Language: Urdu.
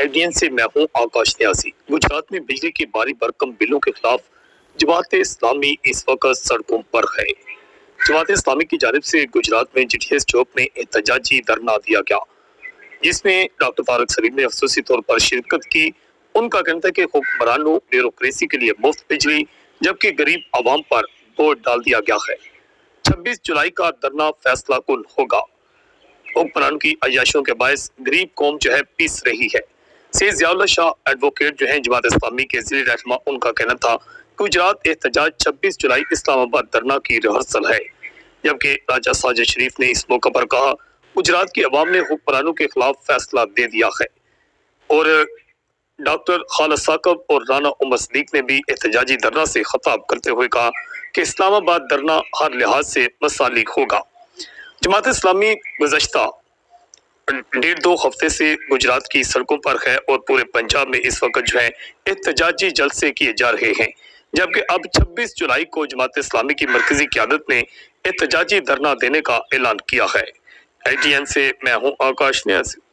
IDN سے میں ہوں آکاش نیازی۔ گجرات میں بجلی کی بھاری بھرکم بلوں کے خلاف جماعت اسلامی اس وقت سڑکوں پر ہے۔ جماعت اسلامی کی جانب سے گجرات میں GTS چوک میں احتجاجی دھرنا دیا گیا، جس میں ڈاکٹر طارق سلیم نے خصوصی طور پر شرکت کی۔ ان کا کہنا تھا کہ حکمرانوں بیوروکریسی کے لیے مفت بجلی جبکہ غریب عوام پر بوجھ ڈال دیا گیا ہے۔ 26 جولائی کا دھرنا فیصلہ کن ہوگا۔ حکمرانوں کی عیاشیوں کے باعث غریب قوم پیس رہی ہے۔ سید ضیاء اللہ شاہ ایڈوکیٹ جماعت اسلامی کے ذیلی رہنما، ان کا کہنا تھا گجرات احتجاج 26 جولائی اسلام آباد دھرنا کی ریہرسل ہے، جبکہ راجہ ساجد شریف نے اس موقع پر کہا گجرات کی عوام نے حکمرانوں کے خلاف فیصلہ دے دیا ہے۔ اور ڈاکٹر خالد ثاقب اور رانا عمر صدیق نے بھی احتجاجی دھرنا سے خطاب کرتے ہوئے کہا کہ اسلام آباد دھرنا ہر لحاظ سے مثالی ہوگا۔ جماعت اسلامی گزشتہ 1.5-2 ہفتے سے گجرات کی سڑکوں پر ہے اور پورے پنجاب میں اس وقت احتجاجی جلسے کیے جا رہے ہیں، جبکہ اب 26 جولائی کو جماعت اسلامی کی مرکزی قیادت نے احتجاجی دھرنا دینے کا اعلان کیا ہے۔ IDN سے میں ہوں آکاش نیازی۔